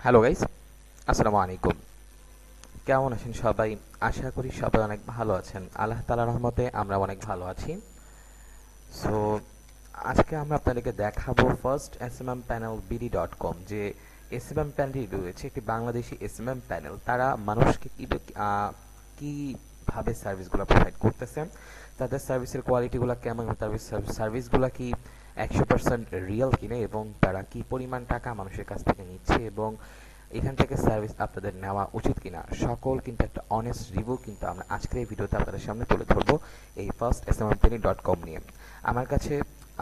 Hello guys, আসসালামু আলাইকুম। কেমন আছেন সবাই? আশা করি সবাই অনেক ভালো আছেন। আল্লাহ তাআলার রহমতে আমরা অনেক ভালো আছি। সো আজকে আমরা আপনাদেরকে দেখাবো ফার্স্ট এসএমএম প্যানেল বিডি.কম, যে এসএমএম প্যানেলটি রয়েছে একটি বাংলাদেশি এসএমএম প্যানেল। তারা মানুষকে কিভাবে সার্ভিসগুলো প্রোভাইড করতেছে, তাদের সার্ভিসের কোয়ালিটিগুলো কেমন, তাদের সার্ভিসগুলো কি 100% রিয়েল কিনা, এবং তারা কি পরিমাণ টাকা মানুষের কাছ থেকে নিচ্ছে, এবং এখান থেকে সার্ভিস আপনাদের নেওয়া উচিত কিনা, সকল কিন্তু একটা অনেস্ট রিভিউ কিন্তু আমরা আজকের এই ভিডিওতে আপনাদের সামনে তুলে ধরবো এই ফার্স্ট এসএমএমপেনি.কম নিয়ে। আমার কাছে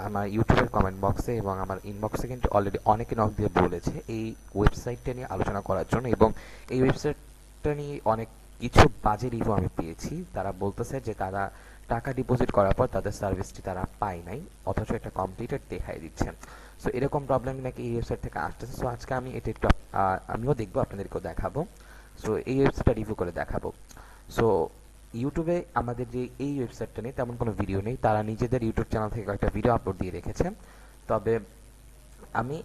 আমার ইউটিউবের কমেন্ট বক্সে এবং আমার ইনবক্সে কিন্তু অলরেডি অনেকে নক দিয়ে বলেছে এই ওয়েবসাইটটা নিয়ে আলোচনা করার জন্য, এবং এই ওয়েবসাইটটা নিয়ে অনেক কিছু বাজে রিভিউ আমি পেয়েছি। তারা বলতেছে যে তারা টাকা ডিপোজিট করার পর তাদের সার্ভিসটি তারা পায় নাই, অথচ এটা কমপ্লিটেড দেখাই দিচ্ছে। সো এরকম প্রবলেম নাকি এই ওয়েবসাইট থেকে আসতেছে। সো আজকে আমি এটা একটু আমিও দেখবো, আপনাদেরকেও দেখাবো। সো এই ওয়েবসাইটটা রিভিউ করে দেখাবো। সো ইউটিউবে আমাদের যে এই ওয়েবসাইটটা নেই তেমন কোনো ভিডিও নেই, তারা নিজেদের ইউটিউব চ্যানেল থেকে কয়েকটা ভিডিও আপলোড দিয়ে রেখেছে। তবে আমি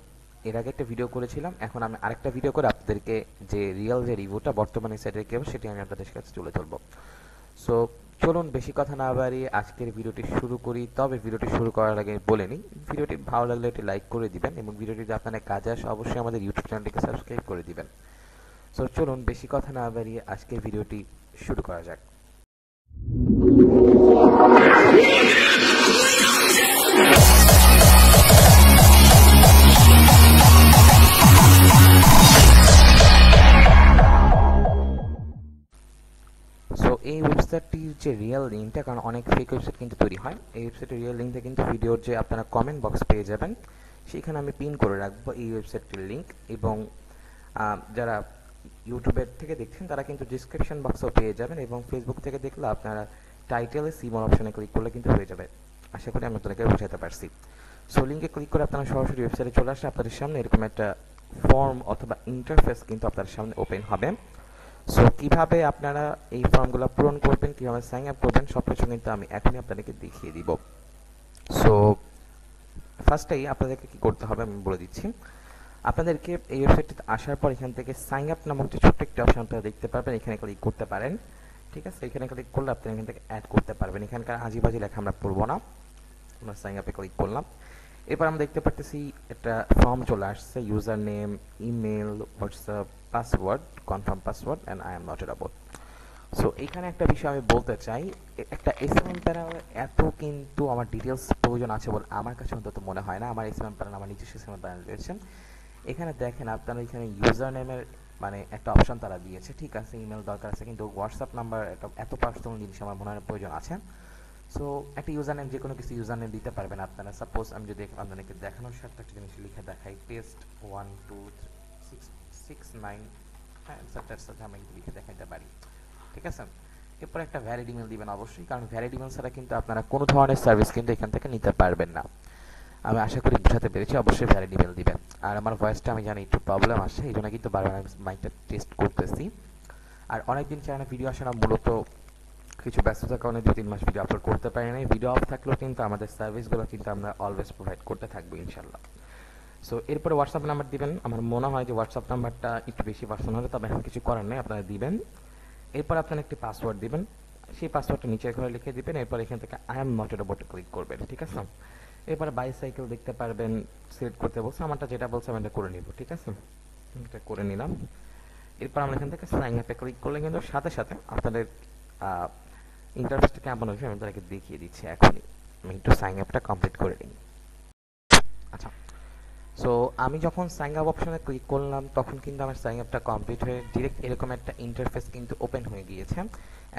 এর আগে একটা ভিডিও করেছিলাম, এখন আমি আরেকটা ভিডিও করে আপনাদেরকে যে রিয়েল যে রিভিউটা বর্তমানে সাইটের কেউ সেটি আমি আপনাদের কাছে তুলে ধরবো। সো চলুন বেশি কথা না বাড়িয়ে আজকের ভিডিওটি শুরু করি। তবে ভিডিওটি শুরু করার আগে বলে নিই, ভিডিওটি ভালো লাগলে একটি লাইক করে দিবেন, এবং ভিডিওটি যদি আপনাদের কাজে আসে অবশ্যই আমাদের ইউটিউব চ্যানেলটিকে সাবস্ক্রাইব করে দিবেন। সো চলুন বেশি কথা না বাড়িয়ে আজকের ভিডিওটি শুরু করা যাক। সো এই ওয়েবসাইটটির যে রিয়েল লিঙ্কটা, কারণ অনেক ফেক ওয়েবসাইট কিন্তু তৈরি হয়, এই ওয়েবসাইটের রিয়েল লিঙ্কটা কিন্তু ভিডিওর যে আপনারা কমেন্ট বক্স পেয়ে যাবেন, সেখানে আমি পিন করে রাখবো এই ওয়েবসাইটটির লিঙ্ক। এবং যারা ইউটিউবের থেকে দেখছেন তারা কিন্তু ডিসক্রিপশন বক্সও পেয়ে যাবেন, এবং ফেসবুক থেকে দেখলে আপনারা টাইটেলে সিমন অপশনে ক্লিক করলে কিন্তু হয়ে যাবে। আশা করি আমি আপনাদেরকে বোঝাতে পারছি। সো লিঙ্কে ক্লিক করে আপনারা সরাসরি ওয়েবসাইটে চলে আসলে আপনাদের সামনে এরকম একটা ফর্ম অথবা ইন্টারফেস কিন্তু আপনাদের সামনে ওপেন হবে। সো কিভাবে আপনারা এই ফর্মগুলো পূরণ করবেন, কিভাবে সাইন আপ করবেন, সব কিছু কিন্তু আমি এখনই আপনাদেরকে দেখিয়ে দিব। সো ফার্স্টেই আপনাদেরকে কি করতে হবে আমি বলে দিচ্ছি। আপনাদেরকে এই ওয়েবসাইটটিতে আসার পর এখান থেকে সাইন আপ নামক যে ছোট্ট একটি অপশন আপনারা দেখতে পারবেন, এখানে ক্লিক করতে পারেন। ঠিক আছে, এখানে ক্লিক করলে আপনি এখান থেকে অ্যাড করতে পারবেন। এখানকার আজিবাজি লেখা আমরা পড়বো না, আমরা সাইন আপে ক্লিক করলাম। এরপর আমরা দেখতে পারতেছি একটা ফর্ম চলে আসছে, user name, email, WhatsApp, password, confirm password and I am not A robot. So এখানে একটা বিষয় আমি বলতে চাই, একটা এসএমএম প্যানেল এত কিন্তু আমার ডিটেলস প্রয়োজন আছে বলে আমার কাছে অন্তত মনে হয় না। আমার এসএমএম প্যানেল, আমার নিজস্ব এসএমএম প্যানেল রয়েছে। এখানে দেখেন আপনারা এখানে ইউজার নেমের মানে একটা অপশন তারা দিয়েছে, ঠিক আছে, ইমেল দরকার আছে, কিন্তু হোয়াটসঅ্যাপ নাম্বার এত পার্সোনাল জিনিস আমার মনে হয় প্রয়োজন আছে। সো একটা ইউজার নেম, যে কোনো কিছু ইউজার নেম দিতে পারবেন আপনারা। সাপোজ আমি যদি আপনাদেরকে দেখানোর সাথে একটা জিনিস লিখে দেখাই, পেস্ট 1 2 3 6 6 9, হ্যাঁ সাথে সাথে আমি লিখে দেখাইতে পারি। ঠিক আছে, এরপর একটা ভ্যালিড ইমেল দিবেন অবশ্যই, কারণ ভ্যালিড ইমেল ছাড়া কিন্তু আপনারা কোনো ধরনের সার্ভিস কিন্তু এখান থেকে নিতে পারবেন না। আমি আশা করি বুঝাতে পেরেছি, অবশ্যই ভ্যালিড ইমেল দিবেন। আর আমার ভয়েসটা আমি জানি একটু প্রবলেম আসে, এই জন্য কিন্তু বারবার আমি মাইকটা টেস্ট করতেছি। আর অনেকদিন চ্যানেলে ভিডিও আসে না, মূলত কিছু ব্যস্ততার কারণে 2-3 মাস ভিডিও আপলোড করতে পারি নাই। ভিডিও অফ থাকলেও কিন্তু আমাদের সার্ভিসগুলো কিন্তু আমরা অলওয়েজ প্রোভাইড করতে থাকবো ইনশাল্লাহ। সো এরপরে হোয়াটসঅ্যাপ নাম্বার দিবেন। আমার মনে হয় যে হোয়াটসঅ্যাপ নাম্বারটা একটু বেশি পার্সোনাল, তবে এখন কিছু করার নেই, আপনারা দিবেন। এরপর আপনারা একটি পাসওয়ার্ড দিবেন, সেই পাসওয়ার্ডটা নিচের ঘরে লিখে দিবেন। এরপর এখান থেকে আই এম নট এ রোবটে ক্লিক করবেন। ঠিক আছে, এরপরে বাইসাইকেল দেখতে পারবেন, সিলেক্ট করতে বলছে, আমারটা যেটা বলছে আমি এটা করে নিব। ঠিক আছে, এটা করে নিলাম। এরপর আমরা এখান থেকে সাইন আপে ক্লিক করলে কিন্তু সাথে সাথে আপনাদের ইন্টারফেসটা কেমন হবে আমি আপনাদেরকে দেখিয়ে দিচ্ছি এখনই। আমি একটু সাইন আপটা কমপ্লিট করে নিই। আচ্ছা, সো আমি যখন সাইন আপ অপশনে ক্লিক করলাম তখন কিন্তু আমার সাইন আপটা কমপ্লিট হয়ে ডিরেক্ট এরকম একটা ইন্টারফেস কিন্তু ওপেন হয়ে গিয়েছে।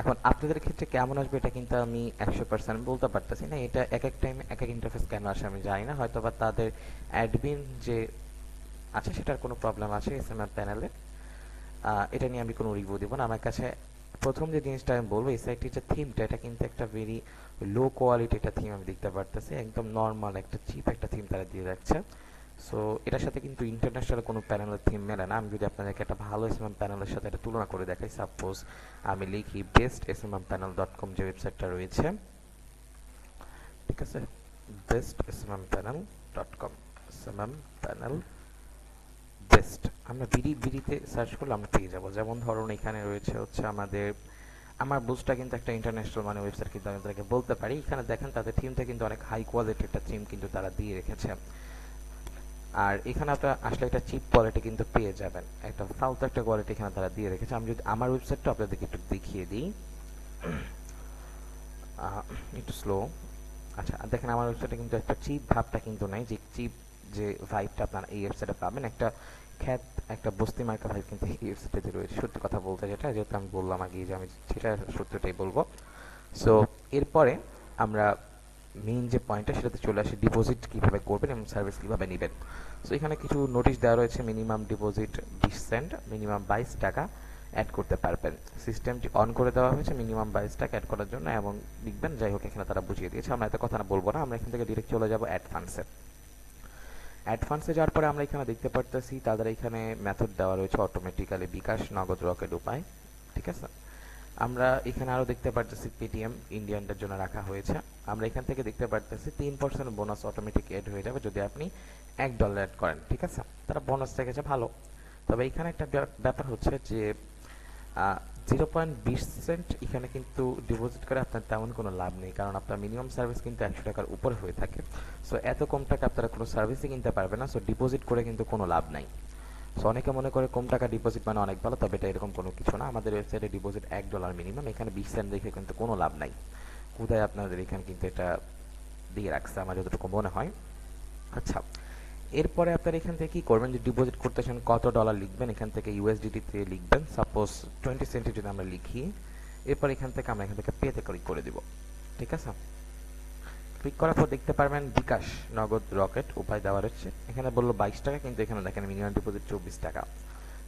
এখন আপনাদের ক্ষেত্রে কেমন আসবে এটা কিন্তু আমি 100% বলতে পারতেছি না। এটা এক এক টাইমে এক এক ইন্টারফেস কেন আসে আমি জানি না, হয়তো বা তাদের অ্যাডমিন যে আছে সেটার কোনো প্রবলেম আছে এসএমএম প্যানেলে। এটা নিয়ে আমি কোনো রিভিউ দেবো না। আমার কাছে প্রথম যে জিনিসটা আমি বলবো, এই সাইটটির যে থিমটা, এটা কিন্তু একটা ভেরি লো কোয়ালিটি একটা থিম আমি দেখতে পারতেছি, একদম নর্মাল একটা চিপ একটা থিম তারা দিয়ে রাখছে। সো এটার সাথে কিন্তু ইন্টারন্যাশনাল কোনো প্যানেলের থিম মেলে না। আমি যদি আপনাদেরকে একটা ভালো এসএমএম প্যানেলের সাথে এটা তুলনা করে দেখাই, সাপোজ আমি লিখি best SMM panel dot com যে ওয়েবসাইটটা রয়েছে, ঠিক আছে, best SMM panel dot com, SMM panel best, আমরা বিডিতে সার্চ করলে আমরা পেয়ে যাব। যেমন ধরুন এখানে রয়েছে হচ্ছে আমার বুস্টটা কিন্তু একটা ইন্টারন্যাশনাল মানে ওয়েবসাইট, কিন্তু আমি তাদেরকে বলতে পারি। এখানে দেখেন তাদের থিমটা কিন্তু অনেক হাই কোয়ালিটির একটা থিম কিন্তু তারা দিয়ে রেখেছে। আর এখানে আপনারা আসলে একটা চিপ কোয়ালিটি কিন্তু পেয়ে যাবেন, একটা ফালতু একটা কোয়ালিটি এখানে তারা দিয়ে রেখেছে। আমি যদি আমার ওয়েবসাইটটা আপনাদেরকে একটু দেখিয়ে দিই, একটু স্লো। আচ্ছা দেখেন আমার ওয়েবসাইটে কিন্তু একটা চিপ ভাবটা কিন্তু নাই, যে চিপ যে ভাইবটা আপনারা এই ওয়েবসাইটে পাবেন, একটা খ্যাত একটা বস্তি মার্কা ভাইব কিন্তু এই ওয়েবসাইটে রয়েছে। সত্যি কথা বলতে যেটা, যেহেতু আমি বললাম আগে যে আমি সেটা সত্যটাই বলবো। সো এরপরে আমরা মেইন যে পয়েন্টটা সেটাতে চলে আসি, ডিপোজিট কিভাবে করবেন এবং সার্ভিস কিভাবে নেবেন। সো এখানে কিছু নোটিশ দেওয়া রয়েছে, মিনিমাম ডিপোজিট 20 সেন্ট, মিনিমাম 22 টাকা অ্যাড করতে পারবেন। সিস্টেমটি অন করে দেওয়া হয়েছে মিনিমাম 22 টাকা অ্যাড করার জন্য, এবং লিখবেন, যাই হোক এখানে তারা বুঝিয়ে দিয়েছে, আমরা এত কথা না বলবো না। আমরা এখান থেকে ডিরেক্ট চলে যাব অ্যাডভান্সে। অ্যাডভান্সে যাওয়ার পরে আমরা এখানে দেখতে পারতেছি তাদের এখানে মেথড দেওয়া রয়েছে অটোমেটিক্যালি, বিকাশ, নগদ, রকেট উপায়, ঠিক আছে। আমরা এখানে আরও দেখতে পারতেছি পেটিএম ইন্ডিয়ানদের জন্য রাখা হয়েছে। আমরা এখান থেকে দেখতে পারতেছি 3% বোনাস অটোমেটিক এড হয়ে যাবে যদি আপনি $1 অ্যাড করেন, ঠিক আছে। তারা বোনাস রেখেছে ভালো। তবে এখানে একটা ব্যাপার হচ্ছে যে 0.20 সেন্ট এখানে কিন্তু ডিপোজিট করে আপনার তেমন কোনো লাভ নেই, কারণ আপনার মিনিমাম সার্ভিস কিন্তু 100 টাকার উপরে হয়ে থাকে। সো এত কম টাকা আপনারা কোনো সার্ভিসই কিনতে পারবে না। সো ডিপোজিট করে কিন্তু কোনো লাভ নাই। সো অনেকে মনে করে কম টাকা ডিপোজিট মানে অনেক ভালো, তবে এটা এরকম কোনো কিছু না। আমাদের ওয়েবসাইটে ডিপোজিট $1 মিনিমাম, এখানে 20 সেন্ট দেখে কিন্তু কোনো লাভ নাই। কোথায় আপনাদের এখানে কিন্তু এটা দিয়ে রাখছে আমার যতটুকু মনে হয়। আচ্ছা, এরপরে আপনারা এখান থেকে কি করবেন, যে ডিপোজিট করতেছেন কত ডলার লিখবেন, এখান থেকে ইউএসডিটিতে লিখবেন। সাপোজ 20 সেন্ট যদি আমরা লিখি, এরপর এখান থেকে আমরা এখান থেকে পেতে ক্লিক করে দিব, ঠিক আছে। ক্লিক করার পর দেখতে পারবেন বিকাশ, নগদ, রকেট উপায় দেওয়া রয়েছে। এখানে বললো 22 টাকা, কিন্তু এখানে দেখেন মিনিমাম ডিপোজিট 24 টাকা।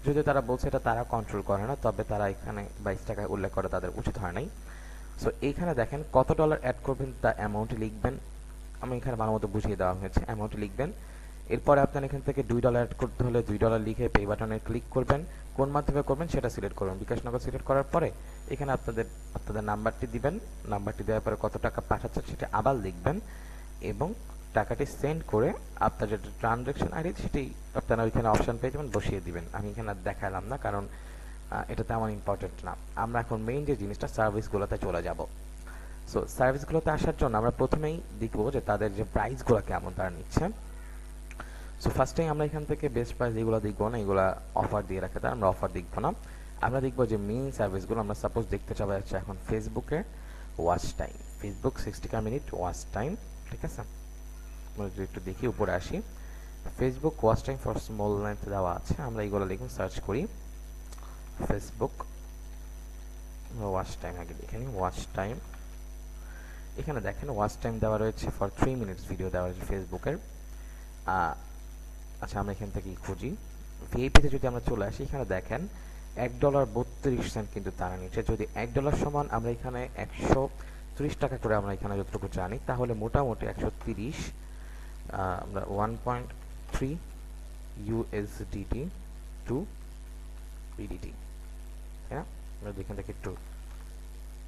যদিও তারা বলছে এটা তারা কন্ট্রোল করে না, তবে তারা এখানে 22 টাকা উল্লেখ করে তাদের উচিত হয় নাই। সো এইখানে দেখেন কত ডলার অ্যাড করবেন তা অ্যামাউন্ট লিখবেন। আমি এখানে ভালো মতো বুঝিয়ে দেওয়া হয়েছে, অ্যামাউন্ট লিখবেন। এরপরে আপনার এখান থেকে $2 অ্যাড করতে হলে $2 লিখে পে বাটনে ক্লিক করবেন। কোন মাধ্যমে করবেন সেটা সিলেক্ট করবেন। বিকাশ, নগদ সিলেক্ট করার পরে এখানে আপনাদের নাম্বারটি দিবেন। নাম্বারটি দেওয়ার পরে কত টাকা পাঠাচ্ছেন সেটা আবার লিখবেন, এবং টাকাটি সেন্ড করে আপনার যেটা ট্রানজ্যাকশন আইডি সেটি আপনারা ওইখানে অপশন পেয়ে যাবেন, বসিয়ে দিবেন। আমি এখানে আর দেখালাম না, কারণ এটা তেমন ইম্পর্টেন্ট না। আমরা এখন মেইন যে জিনিসটা সার্ভিসগুলোতে চলে যাব। সো সার্ভিসগুলোতে আসার জন্য আমরা প্রথমেই দেখব যে তাদের যে প্রাইসগুলো কেমন তারা নিচ্ছে। সো ফার্স্টেই আমরা এখান থেকে বেস্ট প্রাইস এগুলো দেখবো না, এগুলো অফার দিয়ে রাখে তারা, আমরা অফার দেখবো না। আমরা দেখবো যে মেইন সার্ভিসগুলো। আমরা সাপোজ দেখতে চাওয়া যাচ্ছে এখন ফেসবুকে watch time, Facebook 60 minute watch time, ঠিক আছে। আমরা যদি একটু দেখি উপরে আসি, Facebook watch time for small length দেওয়া আছে। আমরা এগুলো লিখুন, সার্চ করি ফেসবুক ওয়াচ টাইম, আগে দেখে নিই ওয়াচ টাইম। এখানে দেখেন ওয়াচ টাইম দেওয়া রয়েছে ফর 3 মিনিটস ভিডিও দেওয়া রয়েছে ফেসবুকের। আচ্ছা আমরা এখান থেকে খুঁজি, ভিআইপিতে যদি আমরা চলে আসি, এখানে দেখেন $1.32 কিন্তু তারা নিচ্ছে। যদি $1 সমান আমরা এখানে 130 টাকা করে আমরা এখানে যতটুকু জানি, তাহলে মোটামুটি 130, আমরা 1.3 USDT টু BDT, তাই না? আমরা এখান থেকে একটু,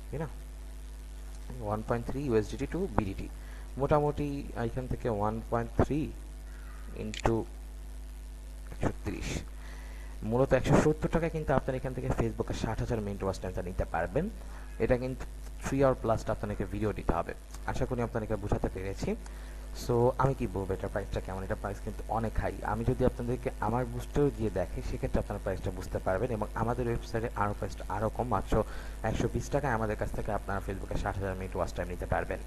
তাই না, 1.3 USDT টু BDT, মোটামুটি এখান থেকে 1.3 ইন্টু 130, মূলত 170 টাকা কিন্তু আপনার এখান থেকে ফেসবুকে 60,000 মিনিট ওয়াচ টাইমটা নিতে পারবেন। এটা কিন্তু 3 আওয়ার প্লাসটা আপনাকে ভিডিও দিতে হবে। আশা করি আপনাদেরকে বোঝাতে পেরেছি। সো আমি কি বলবো এটা প্রাইসটা কেমন, এটা প্রাইস কিন্তু অনেক হাই। আমি যদি আপনাদেরকে আমার বুস্টেও দিয়ে দেখি, সেক্ষেত্রে আপনারা প্রাইসটা বুঝতে পারবেন, এবং আমাদের ওয়েবসাইটে আরও প্রাইসটা আরও কম, মাত্র 120 টাকায় আমাদের কাছ থেকে আপনারা ফেসবুকে 60,000 মিনিট ওয়াচ টাইম নিতে পারবেন।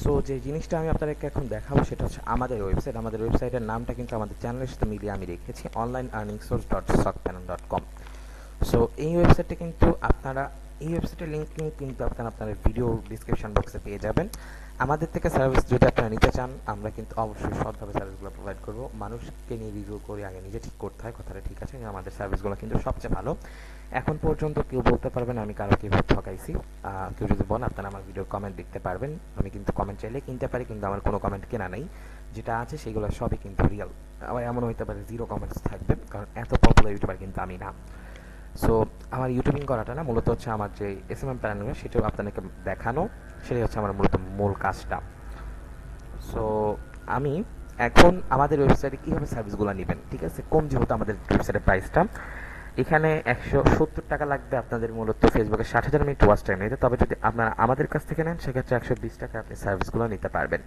সো যে জিনিসটা আমি আপনাদেরকে এখন দেখাবো সেটা হচ্ছে আমাদের ওয়েবসাইট। আমাদের ওয়েবসাইটের নামটা কিন্তু আমাদের চ্যানেলের সাথে মিলিয়ে আমি রেখেছি, onlineearningsource.sockpanel.com। সো এই ওয়েবসাইটে কিন্তু এই ওয়েবসাইটের লিঙ্ক কিন্তু আপনারা আপনার ভিডিও ডিসক্রিপশন বক্সে পেয়ে যাবেন। আমাদের থেকে সার্ভিস যদি আপনারা নিতে চান, আমরা কিন্তু অবশ্যই সৎভাবে সার্ভিসগুলো প্রোভাইড করব। মানুষকে নিয়ে রিভিউ করে আগে নিজে ঠিক করতে হয়, কথাটা ঠিক আছে। আমাদের সার্ভিসগুলো কিন্তু সবচেয়ে ভালো। এখন পর্যন্ত কেউ বলতে পারবে না আমি কারো কীভাবে ঠকাইছি। কেউ যদি বলেন, আপনারা আমার ভিডিওর কমেন্ট দেখতে পারবেন। আমি কিন্তু কমেন্ট চাইলে কিনতে পারি, কিন্তু আমার কোনো কমেন্ট কেনা নেই। যেটা আছে সেগুলো সবই কিন্তু রিয়েল। আবার এমন হইতে পারে 0 কমেন্টস থাকবে, কারণ এত পপুলার ইউটিউবার কিন্তু আমি না। সো আমার ইউটিউবিং করাটা না, মূলত হচ্ছে আমার যে SMM প্যানেল সেটাও আপনাদেরকে দেখানো, সেটাই হচ্ছে আমার মূলত মূল কাজটা। সো আমি এখন আমাদের ওয়েবসাইটে কীভাবে সার্ভিসগুলো নেবেন, ঠিক আছে? কম যেহেতু আমাদের ওয়েবসাইটের প্রাইসটা, এখানে 170 টাকা লাগবে আপনাদের মূলত ফেসবুকে 60,000 মিনিট ওয়াচ টাইম নিতে। তবে যদি আপনারা আমাদের কাছ থেকে নেন সেক্ষেত্রে 120 টাকা আপনি সার্ভিসগুলো নিতে পারবেন।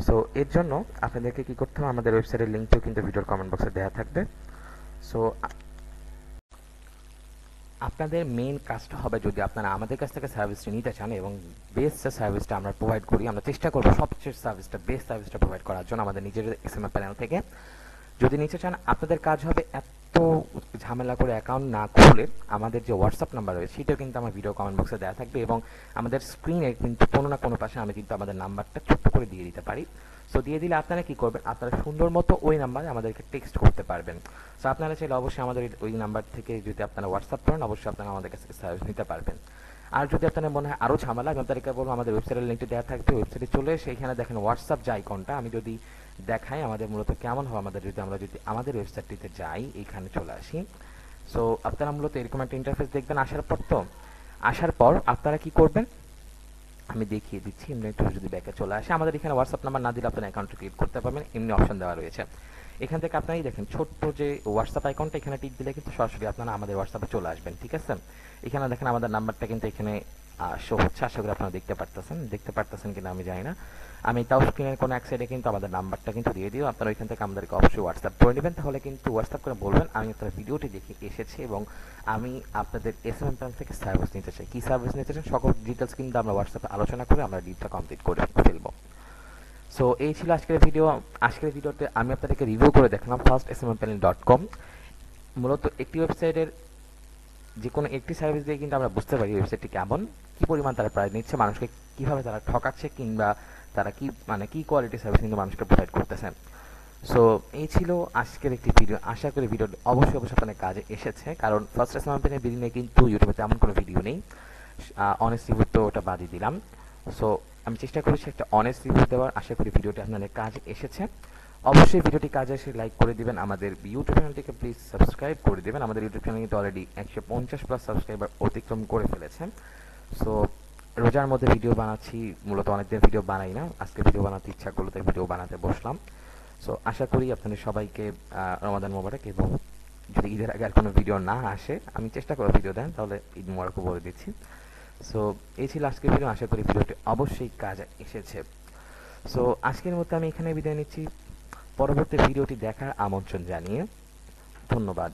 সো এর জন্য আপনাদেরকে কী করতে হবে, আমাদের ওয়েবসাইটের লিঙ্কটিও কিন্তু ভিডিওর কমেন্ট বক্সে দেওয়া থাকবে। সো আপনাদের মেইন কাজটা হবে, যদি আপনারা আমাদের কাছ থেকে সার্ভিসটা নিতে চান এবং বেস্ট সার্ভিসটা আমরা প্রোভাইড করি, আমরা চেষ্টা করবো সবচেয়ে বেস্ট সার্ভিসটা প্রোভাইড করার জন্য আমাদের নিজের এসএমএ প্যানেল থেকে। যদি নিতে চান, আপনাদের কাজ হবে এত ঝামেলা করে অ্যাকাউন্ট না খুলে আমাদের যে হোয়াটসঅ্যাপ নাম্বার রয়েছে সেটাও কিন্তু আমার ভিডিও কমেন্ট বক্সে দেওয়া থাকবে, এবং আমাদের স্ক্রিনে কিন্তু কোনো না কোনো পাশে আমি কিন্তু আমাদের নাম্বারটা ছোট্ট করে দিয়ে দিতে পারি। সো দিয়ে দিলে আপনারা কী করবেন, আপনারা সুন্দর মতো ওই নাম্বারে আমাদেরকে টেক্সট করতে পারবেন। সো আপনারা চাইলে অবশ্যই আমাদের ওই নাম্বার থেকে যদি আপনারা হোয়াটসঅ্যাপ করেন, অবশ্যই আপনারা আমাদের কাছে সার্ভিস নিতে পারবেন। আর যদি আপনার মনে হয় আরও ঝামেলা, আমি আপনাদেরকে বলবো আমাদের ওয়েবসাইটের লিঙ্কটি দেওয়া থাকবে, ওয়েবসাইটে চলে সেইখানে দেখেন হোয়াটসঅ্যাপ যে আইকনটা, আমি যদি দেখাই আমাদের মূলত কেমন হয়, আমরা যদি আমাদের ওয়েবসাইটটিতে যাই, এইখানে চলে আসি। সো আপনারা মূলত এরকম একটা ইন্টারফেস দেখবেন আসার পর আপনারা কি করবেন আমি দেখিয়ে দিচ্ছি। এমনি একটু যদি ব্যাকে চলে আসে, আমাদের এখানে হোয়াটসঅ্যাপ নাম্বার না দিলে আপনার অ্যাকাউন্টে ক্লিক করতে পারবেন, এমনি অপশন দেওয়া রয়েছে। এখান থেকে আপনারাই দেখেন ছোট্ট যে হোয়াটসঅ্যাপ আইকনটা, এখানে টিক দিলে কিন্তু সরাসরি আপনারা আমাদের হোয়াটসঅ্যাপে চলে আসবেন, ঠিক আছে? এখানে দেখেন আমাদের নাম্বারটা কিন্তু এখানে শো হচ্ছে, আশা করি আপনারা দেখতে পারতেছেন কিনা আমি জানি না। আমি তাও স্ক্রিনের কোনো এক সাইডে কিন্তু আমাদের নাম্বারটা কিন্তু দিয়ে দিও, আপনারা ওইখান থেকে আমাদেরকে অবশ্যই হোয়াটসঅ্যাপ করে নেবেন। তাহলে কিন্তু হোয়াটসঅ্যাপ করে বলবেন আমি আপনার ভিডিওটি দেখে এসেছি এবং আমি আপনাদের এসএমএম প্ল্যান থেকে সার্ভিস নিতে চাই, কী সার্ভিস নিতে চান সকল ডিটেলস কিন্তু আমরা হোয়াটসঅ্যাপে আলোচনা করে আমরা ডিলটা কমপ্লিট করে ফেলবো। সো এই ছিল আজকের ভিডিওতে আমি আপনাদেরকে রিভিউ করে দেখলাম firstSMMPanel.com। মূলত একটি ওয়েবসাইটের যে কোনো একটি সার্ভিস দিয়ে কিন্তু আমরা বুঝতে পারি ওয়েবসাইটটি কেমন, কী পরিমাণ তারা প্রাইস নিচ্ছে, মানুষকে কীভাবে তারা ঠকাচ্ছে, কিংবা তারা কী কোয়ালিটি সার্ভিস কিন্তু মানুষকে প্রোভাইড করতেছেন। সো এই ছিল আজকের একটি ভিডিও, আশা করি ভিডিওটি অবশ্যই আপনাদের কাজে এসেছে, কারণ firstSMMPanel ভিডিও নিয়ে কিন্তু ইউটিউবে তেমন কোনো ভিডিও নেই। অনেস্ট রিভিউ তো ওটা বাদই দিলাম। সো আমি চেষ্টা করেছি একটা অনেস্ট রিভিউ দেওয়ার, আশা করি ভিডিওটি আপনাদের কাজে এসেছে। অবশ্যই ভিডিওটি কাজে এসে লাইক করে দিবেন, আমাদের ইউটিউব চ্যানেলটিকে প্লিজ সাবস্ক্রাইব করে দেবেন। আমাদের ইউটিউব চ্যানেল কিন্তু অলরেডি 150+ সাবস্ক্রাইবার অতিক্রম করে ফেলেছে। সো রোজার মধ্যে ভিডিও বানাচ্ছি, মূলত অনেকদিন ভিডিও বানাই না, আজকে ভিডিও বানাতে ইচ্ছা করলো তাই ভিডিও বানাতে বসলাম। সো আশা করি আপনাদের সবাইকে রমাদান মোবারক, এবং যদি ঈদের আগে আর কোনো ভিডিও না আসে আমি চেষ্টা করব ভিডিও দেন, তাহলে ঈদ মোবারকও বলে দিচ্ছি। সো এই ছিল আজকের ভিডিও, আশা করি ভিডিওটি অবশ্যই কাজে এসেছে। সো আজকের মতো আমি এখানে বিদায় নিচ্ছি, পরবর্তী ভিডিওটি দেখার আমন্ত্রণ জানিয়ে ধন্যবাদ।